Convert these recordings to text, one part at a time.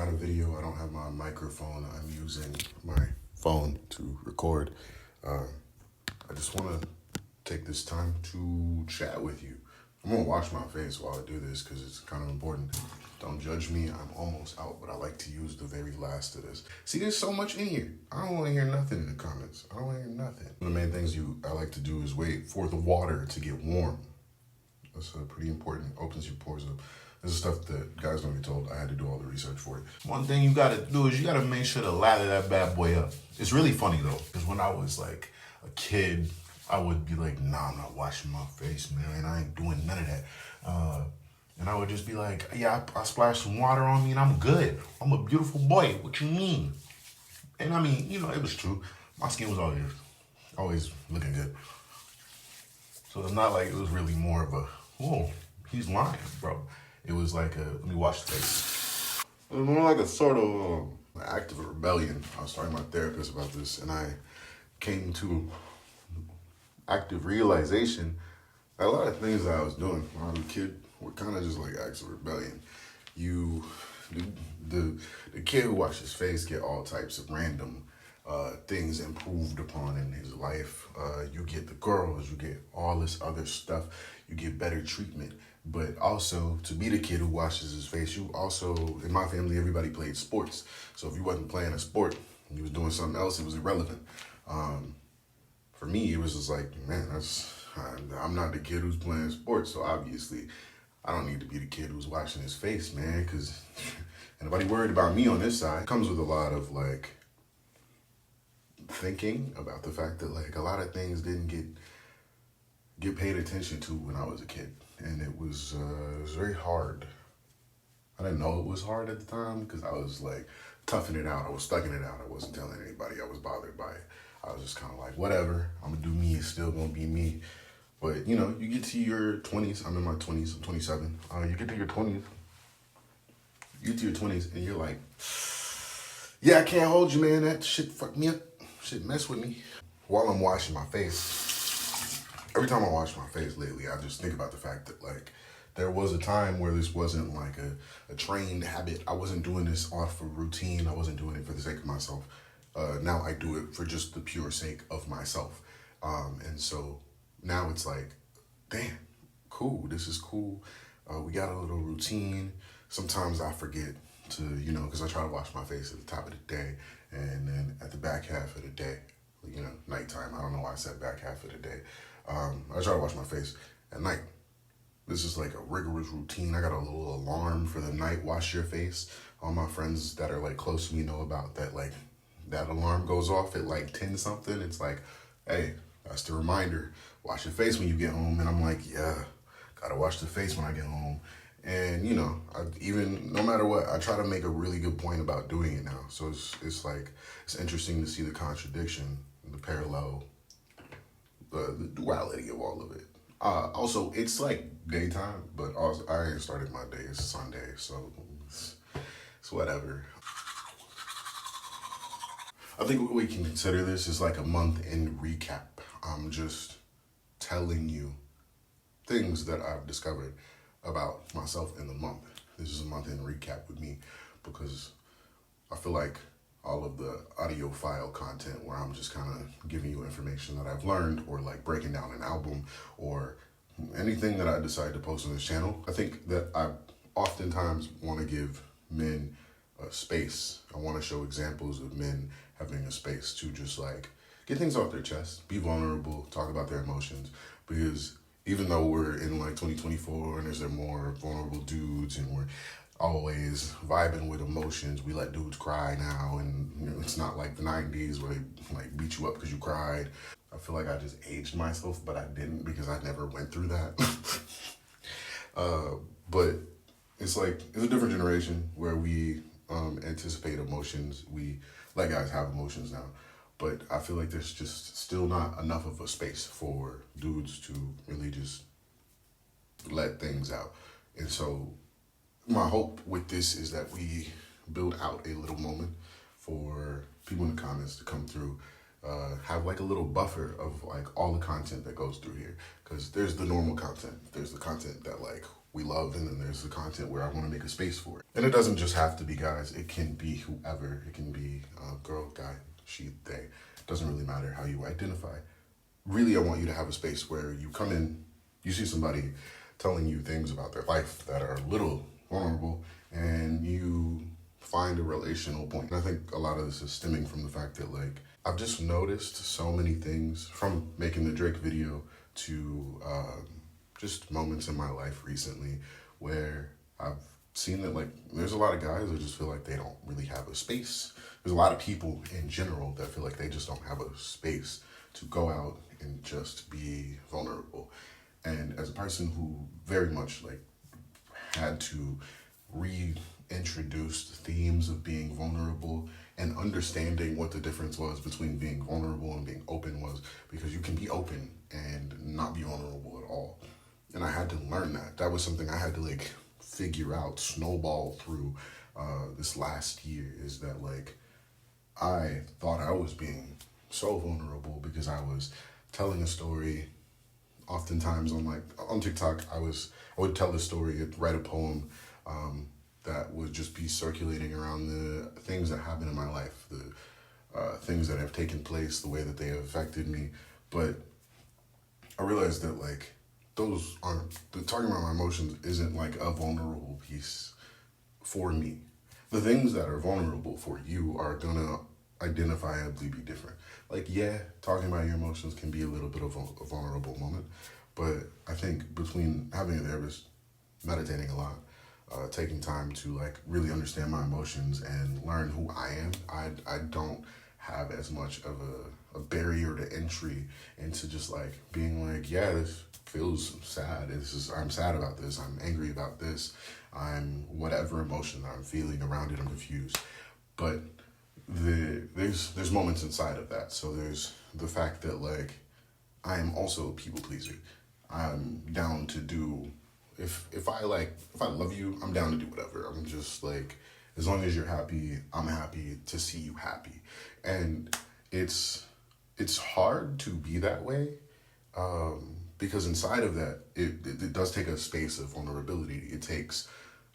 shot a video. I don't have my microphone. I'm using my phone to record. I just want to take this time to chat with you. I'm going to wash my face while I do this because it's kind of important. Don't judge me. I'm almost out, but I like to use the very last of this. See, there's so much in here. I don't want to hear nothing in the comments. I don't want to hear nothing. One of the main things I like to do is wait for the water to get warm. That's pretty important. It opens your pores up. This is stuff that guys don't get told. I had to do all the research for it. One thing you gotta do is you gotta make sure to lather that bad boy up. It's really funny though, because when I was like a kid, I would be like, nah, I'm not washing my face, man. I ain't doing none of that. And I would just be like, yeah, I splashed some water on me and I'm good. I'm a beautiful boy. What you mean? And I mean, you know, it was true. My skin was always looking good. So it's not like it was really more of a, whoa, he's lying, bro. It was like let me wash the face. It was more like a sort of act of rebellion. I was talking to my therapist about this, and I came to active realization that a lot of things that I was doing when I was a kid were kind of just like acts of rebellion. The kid who washed his face get all types of random things improved upon in his life. You get the girls, you get all this other stuff, you get better treatment. But also, to be the kid who washes his face, you also, in my family, everybody played sports. So if you wasn't playing a sport, and you was doing something else, it was irrelevant. For me, it was just like, man, I'm not the kid who's playing sports, so obviously, I don't need to be the kid who's washing his face, man, because anybody worried about me on this side. It comes with a lot of, like, thinking about the fact that, like, a lot of things didn't get paid attention to when I was a kid. And it was very hard. I didn't know it was hard at the time because I was like toughing it out. I was stucking it out. I wasn't telling anybody I was bothered by it. I was just kind of like, whatever. I'm going to do me. It's still going to be me. But, you know, you get to your 20s. I'm in my 20s. I'm 27. You get to your 20s. You get to your 20s and you're like, yeah, I can't hold you, man. That shit fucked me up. Shit mess with me. While I'm washing my face, every time I wash my face lately, I just think about the fact that, like, there was a time where this wasn't like a trained habit. I wasn't doing this off of routine. I wasn't doing it for the sake of myself. Now I do it for just the pure sake of myself. And so now it's like, damn, cool. This is cool. We got a little routine. Sometimes I forget to, you know, because I try to wash my face at the top of the day and then at the back half of the day, you know, nighttime. I don't know why I said back half of the day. I try to wash my face at night. This is like a rigorous routine. I got a little alarm for the night, wash your face. All my friends that are like close to me know about that. Like that alarm goes off at like 10 something. It's like, hey, that's the reminder. Wash your face when you get home. And I'm like, yeah, gotta wash the face when I get home. And you know, no matter what, I try to make a really good point about doing it now. So it's like, it's interesting to see the contradiction, the parallel, the duality of all of it. Also, it's like daytime, but also I ain't started my day. It's Sunday, so it's whatever. I think we can consider this as like a month-end recap. I'm just telling you things that I've discovered about myself in the month. This is a month-end recap with me because I feel like all of the audio file content where I'm just kind of giving you information that I've learned or like breaking down an album or anything that I decide to post on this channel. I think that I oftentimes want to give men a space. I want to show examples of men having a space to just like get things off their chest, be vulnerable, talk about their emotions, because even though we're in like 2024 and there's more vulnerable dudes and we're always vibing with emotions, we let dudes cry now, and you know, it's not like the 90s where they like beat you up because you cried. I feel like I just aged myself, but I didn't because I never went through that. But it's like, it's a different generation where we anticipate emotions. We let guys have emotions now. But I feel like there's just still not enough of a space for dudes to really just let things out. And so my hope with this is that we build out a little moment for people in the comments to come through, have like a little buffer of like all the content that goes through here. Because there's the normal content. There's the content that like we love, and then there's the content where I want to make a space for it. And it doesn't just have to be guys, it can be whoever. It can be girl, guy, she, they. It doesn't really matter how you identify. Really, I want you to have a space where you come in, you see somebody telling you things about their life that are a little vulnerable, and you find a relational point. And I think a lot of this is stemming from the fact that, like, I've just noticed so many things from making the Drake video to just moments in my life recently where I've seen that, like, there's a lot of guys that just feel like they don't really have a space. There's a lot of people in general that feel like they just don't have a space to go out and just be vulnerable. And as a person who very much, like, had to reintroduce themes of being vulnerable and understanding what the difference was between being vulnerable and being open was, because you can be open and not be vulnerable at all. And I had to learn that. That was something I had to, like, figure out, snowball through this last year, is that, like, I thought I was being so vulnerable because I was telling a story. Oftentimes on TikTok, I would tell a story, write a poem that would just be circulating around the things that happen in my life, the things that have taken place, the way that they have affected me. But I realized that, like, those aren't, talking about my emotions isn't like a vulnerable piece for me. The things that are vulnerable for you are gonna identifiably be different. Like, yeah, talking about your emotions can be a little bit of a vulnerable moment, but I think between having a therapist, meditating a lot, taking time to, like, really understand my emotions and learn who I am, I don't have as much of a barrier to entry into just, like, being like, yeah, this feels sad. I'm sad about this. I'm angry about this. I'm whatever emotion that I'm feeling around it. I'm confused. But there's moments inside of that. So there's the fact that, like, I am also a people pleaser. I'm down to do, if I love you, I'm down to do whatever. I'm just like, as long as you're happy, I'm happy to see you happy. And it's hard to be that way, because inside of that, it does take a space of vulnerability. It takes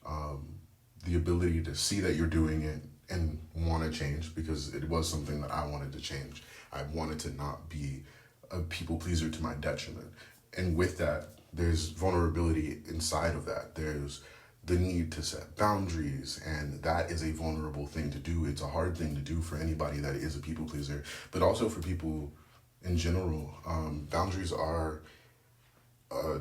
the ability to see that you're doing it and want to change, because it was something that I wanted to change. I wanted to not be a people pleaser to my detriment. And with that, there's vulnerability inside of that. There's the need to set boundaries, and that is a vulnerable thing to do. It's a hard thing to do for anybody that is a people pleaser, but also for people in general. Boundaries are a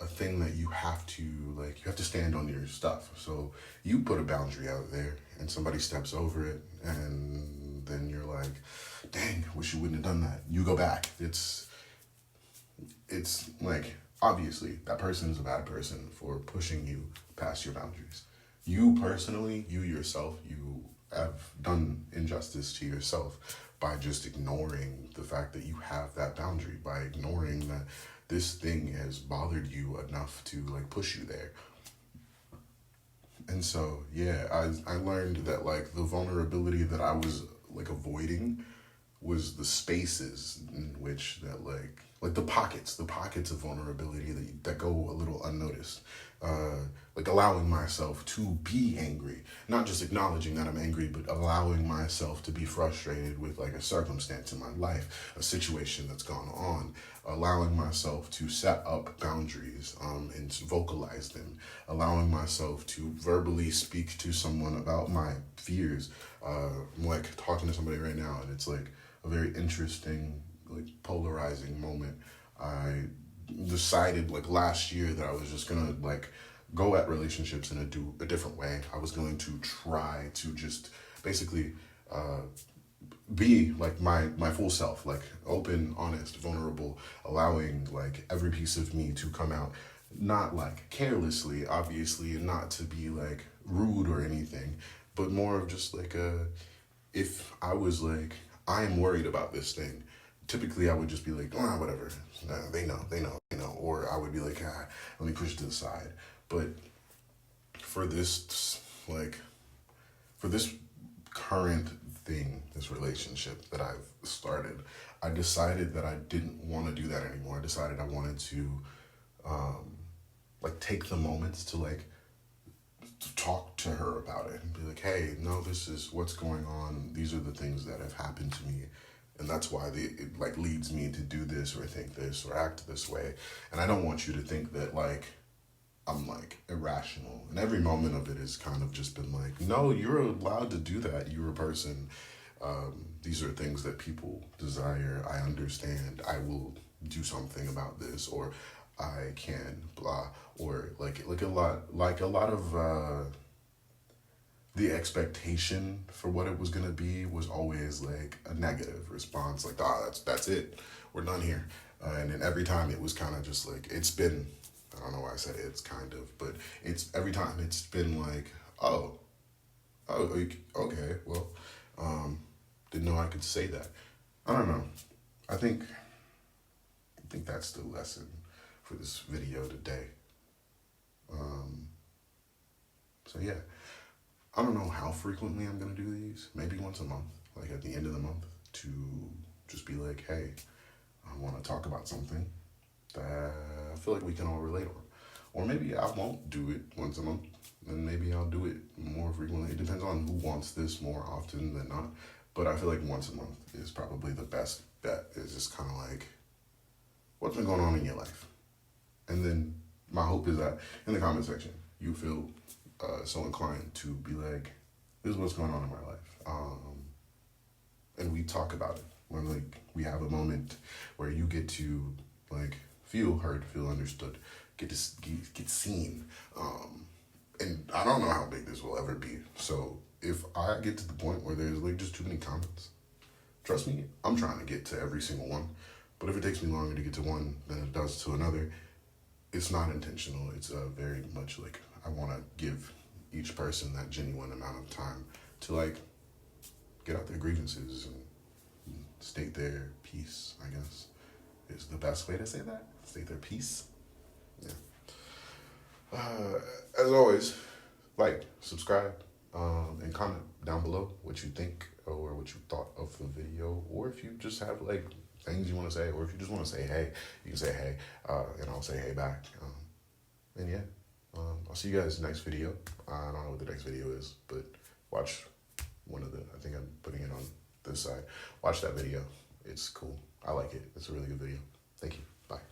thing that you have to stand on your stuff. So you put a boundary out there and somebody steps over it, and then you're like, dang, wish you wouldn't have done that. You go back. It's like, obviously that person is a bad person for pushing you past your boundaries. You personally, you yourself, you have done injustice to yourself by just ignoring the fact that you have that boundary, by ignoring that this thing has bothered you enough to, like, push you there. And so, yeah, I learned that, like, the vulnerability that I was, like, avoiding was the spaces in which that, like the pockets of vulnerability that go a little unnoticed. Like, allowing myself to be angry, not just acknowledging that I'm angry, but allowing myself to be frustrated with, like, a circumstance in my life, a situation that's gone on, allowing myself to set up boundaries and vocalize them, allowing myself to verbally speak to someone about my fears. I'm, like, talking to somebody right now, and it's, like, a very interesting, like, polarizing moment. I decided, like, last year that I was just gonna, like, go at relationships in a different way. I was going to try to just basically be, like, my full self, like, open, honest, vulnerable, allowing, like, every piece of me to come out, not, like, carelessly, obviously, and not to be, like, rude or anything, but more of just, like, if I was like, I am worried about this thing, typically I would just be like, whatever, they know, or I would be like, let me push it to the side. But for this, like, for this current thing, this relationship that I've started, I decided that I didn't want to do that anymore. I decided I wanted to like take the moments to like to talk to her about it and be like, hey, no, this is what's going on. These are the things that have happened to me. And that's why it like leads me to do this or think this or act this way. And I don't want you to think that like I'm like irrational. And every moment of it has kind of just been like, no, you're allowed to do that. You're a person. These are things that people desire. I understand. I will do something about this, or I can blah, or like a lot of the expectation for what it was gonna be was always like a negative response, like that's it, we're done here, and then every time it was kind of just like it's been. I don't know why I said it's kind of, but it's every time it's been like, okay, well, didn't know I could say that. I don't know. I think that's the lesson for this video today. So yeah, I don't know how frequently I'm gonna do these. Maybe once a month, like at the end of the month, to just be like, hey, I want to talk about something that I feel like we can all relate on. Or maybe I won't do it once a month, and maybe I'll do it more frequently. It depends on who wants this more often than not. But I feel like once a month is probably the best bet. It's just kind of like, what's been going on in your life? And then my hope is that in the comment section, you feel so inclined to be like, this is what's going on in my life. And we talk about it. When like we have a moment where you get to like feel heard, feel understood, get seen. And I don't know how big this will ever be. So if I get to the point where there's like just too many comments, trust me, I'm trying to get to every single one. But if it takes me longer to get to one than it does to another, it's not intentional. It's very much like I want to give each person that genuine amount of time to like get out their grievances and state their piece, I guess, is the best way to say that. State their piece. Yeah. As always, like, subscribe, and comment down below what you think or what you thought of the video, or if you just have like things you want to say, or if you just want to say hey, you can say hey, and I'll say hey back. And yeah, I'll see you guys next video. I don't know what the next video is, but watch one of the, I think I'm putting it on this side. Watch that video. It's cool. I like it. It's a really good video. Thank you. Bye.